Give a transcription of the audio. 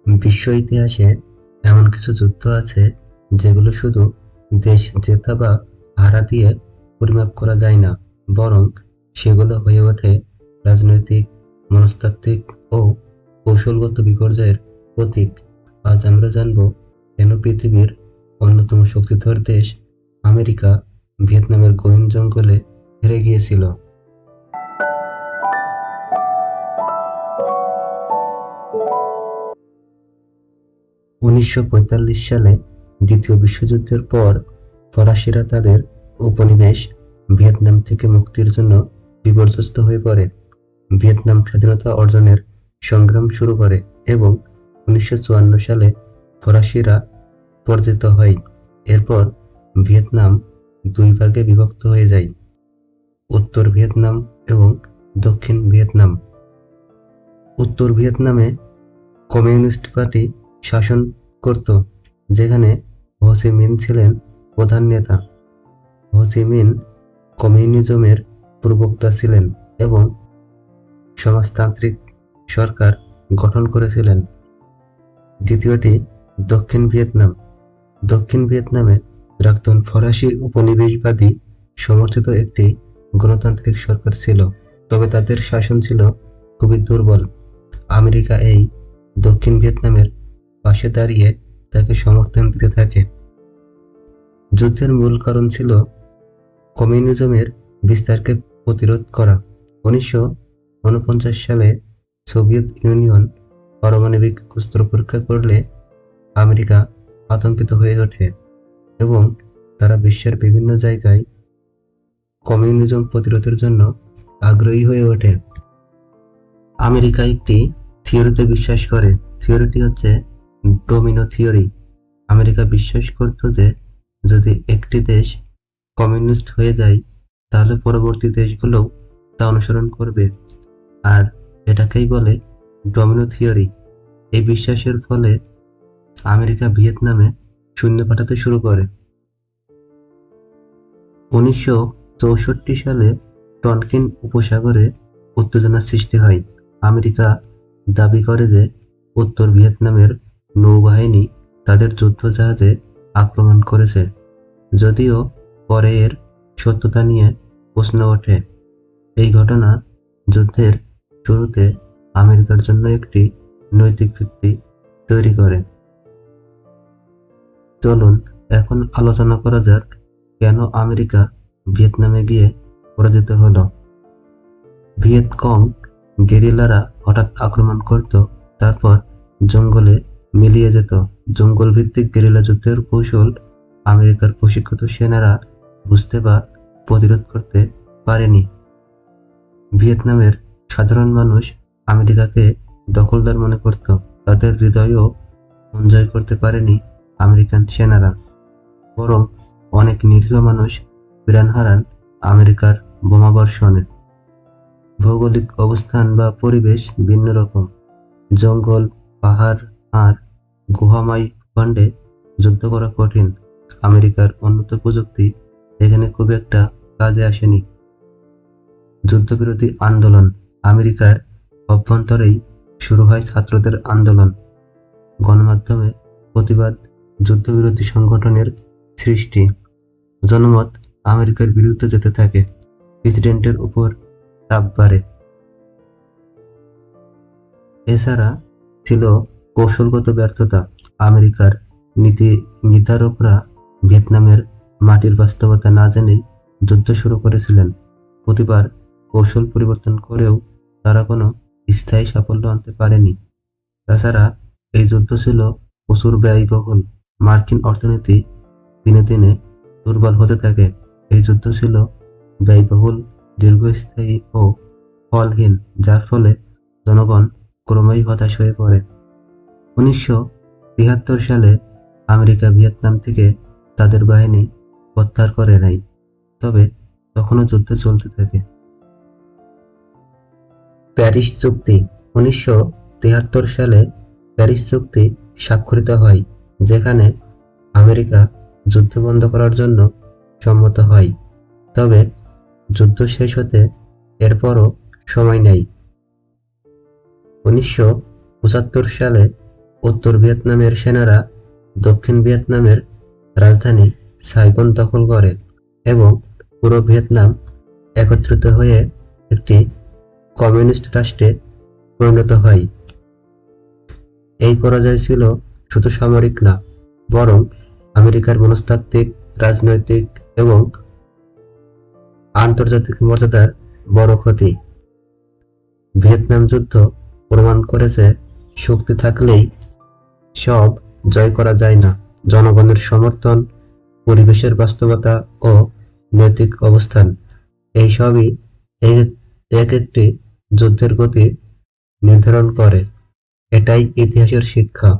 বিশ্ব ইতিহাসে এমন কিছু যুদ্ধ আছে যেগুলো শুধু দেশ জেতা বা হারা দিয়ে পরিমাপ করা যায় না, বরং সেগুলো হয়ে ওঠে রাজনৈতিক, মনস্তাত্ত্বিক ও কৌশলগত বিপর্যয়ের প্রতীক। আজ আমরা জানব কেন পৃথিবীর অন্যতম শক্তিধর দেশ আমেরিকা ভিয়েতনামের গহীন জঙ্গলে হেরে গিয়েছিল। ১৯৪৫ সালে দ্বিতীয় বিশ্বযুদ্ধের পর ফরাসিরা তাদের উপনিবেশ ভিয়েতনাম থেকে মুক্তির জন্য বিপর্যস্ত হয়ে পড়ে। ভিয়েতনাম স্বাধীনতা অর্জনের সংগ্রাম শুরু করে এবং ১৯৫৪ সালে ফরাসিরা পরাজিত হয়। এরপর ভিয়েতনাম দুই ভাগে বিভক্ত হয়ে যায়: উত্তর ভিয়েতনাম এবং দক্ষিণ ভিয়েতনাম। উত্তর ভিয়েতনামে কমিউনিস্ট পার্টি শাসন করত, যেখানে হো চি মিন ছিলেন প্রধান নেতা। হো চি মিন কমিউনিজমের প্রবক্তা ছিলেন এবং সমাজতান্ত্রিক সরকার গঠন করেছিলেন। দ্বিতীয়টি দক্ষিণ ভিয়েতনাম। দক্ষিণ ভিয়েতনামে প্রাক্তন ফরাসি উপনিবেশবাদী সমর্থিত একটি গণতান্ত্রিক সরকার ছিল, তবে তাদের শাসন ছিল খুবই দুর্বল। আমেরিকা এই দক্ষিণ ভিয়েতনামের পাশে দাঁড়িয়ে তাকে সমর্থন দিতে থাকে। যুদ্ধের মূল কারণ ছিল কমিউনিজমের বিস্তারকে প্রতিরোধ করা। ১৯৪৯ সালে সোভিয়েত ইউনিয়ন পারমাণবিক অস্ত্র পরীক্ষা করলে আমেরিকা আতঙ্কিত হয়ে ওঠে এবং তারা বিশ্বের বিভিন্ন জায়গায় কমিউনিজম প্রতিরোধের জন্য আগ্রহী হয়ে ওঠে। আমেরিকা একটি থিওরিতে বিশ্বাস করে। থিওরিটি হচ্ছে ডোমিনো থিওরি। আমেরিকা বিশ্বাস করত যে যদি একটি দেশ কমিউনিস্ট হয়ে যায়, তাহলে পরবর্তী দেশগুলোও তা অনুসরণ করবে, আর এটাকেই বলে ডোমিনো থিওরি। এই বিশ্বাসের ফলে আমেরিকা ভিয়েতনামে সৈন্য পাঠাতে শুরু করে। ১৯৬৪ সালে টনকিন উপসাগরে উত্তেজনার সৃষ্টি হয়। আমেরিকা দাবি করে যে উত্তর ভিয়েতনামের নৌবাহিনী তাদের যুদ্ধজাহাজে আক্রমণ করেছে, যদিও পরে এর সত্যতা নিয়ে প্রশ্ন ওঠে। এই ঘটনা যুদ্ধের শুরুতে আমেরিকার জন্য একটি নৈতিক ভিত্তি তৈরি করে। চলুন এখন আলোচনা করা যাক কেন আমেরিকা ভিয়েতনামে গিয়ে পরাজিত হলো। ভিয়েতকং গেরিলারা হঠাৎ আক্রমণ করত, তারপর জঙ্গলে মিলিয়ে যেত। জঙ্গল ভিত্তিক গেরিলা যুদ্ধের কৌশল আমেরিকার প্রশিক্ষিত সেনারা বুঝতে বা প্রতিরোধ করতে পারেনি। ভিয়েতনামের সাধারণ মানুষ আমেরিকাকে দখলদার মনে করত, তাদের হৃদয়ও মন জয় করতে পারেনি আমেরিকান সেনারা, বরং অনেক নিরীহ মানুষ প্রাণ হারান আমেরিকার বোমাবর্ষণে। ভৌগোলিক অবস্থান বা পরিবেশ ভিন্ন রকম। জঙ্গল, পাহাড় আর গুহাময় ভূখণ্ডে যুদ্ধ করা কঠিন। আমেরিকার উন্নত প্রযুক্তি এখানে খুব একটা কাজে আসেনি। যুদ্ধবিরোধী আন্দোলন। আমেরিকার অভ্যন্তরেই শুরু হয় ছাত্রদের আন্দোলন। গণমাধ্যমে প্রতিবাদ, যুদ্ধবিরোধী সংগঠনের সৃষ্টি। জনমত আমেরিকার বিরুদ্ধে যেতে থাকে। প্রেসিডেন্টের উপর চাপ বাড়ে। এছাড়া ছিল কৌশলগত ব্যর্থতা। আমেরিকার নীতি নির্ধারকরা ভিয়েতনামের মাটির বাস্তবতা না জেনেই যুদ্ধ শুরু করেছিলেন। প্রতিবার কৌশল পরিবর্তন করেও তারা কোনো স্থায়ী সাফল্য আনতে পারেনি। তাছাড়া এই যুদ্ধ ছিল প্রচুর ব্যয়বহুল। মার্কিন অর্থনীতি দিনে দিনে দুর্বল হতে থাকে। এই যুদ্ধ ছিল ব্যয়বহুল, দীর্ঘস্থায়ী ও ফলহীন, যার ফলে জনগণ ক্রমেই হতাশ হয়ে পড়ে। ১৯৭৩ সালে আমেরিকা ভিয়েতনাম থেকে তাদের বাহিনী প্রত্যাহার করে নেয়, তবে তখনও যুদ্ধ চলতে থাকে। প্যারিস চুক্তি। ১৯৭৩ সালে প্যারিস চুক্তি স্বাক্ষরিত হয়, যেখানে আমেরিকা যুদ্ধ বন্ধ করার জন্য সম্মত হয়, তবে যুদ্ধ শেষ হতে এরপরও সময় নেয়। ১৯৭৫ সালে উত্তর ভিয়েতনামের সেনারা দক্ষিণ ভিয়েতনামের রাজধানী সাইগন দখল করে এবং পুরো ভিয়েতনাম একত্রিত হয়ে একটি কমিউনিস্ট রাষ্ট্রে পরিণত হয়। এই পরাজয় ছিল শুধু সামরিক না, বরং আমেরিকার মনস্তাত্ত্বিক, রাজনৈতিক এবং আন্তর্জাতিক মর্যাদার বড় ক্ষতি। ভিয়েতনাম যুদ্ধ প্রমাণ করেছে, শক্তি থাকলেই সব জয় করা যায় না। জনগণের সমর্থন, পরিবেশের বাস্তবতা ও নৈতিক অবস্থান, এই সবই এক একটি যুদ্ধের গতি নির্ধারণ করে। এটাই ইতিহাসের শিক্ষা।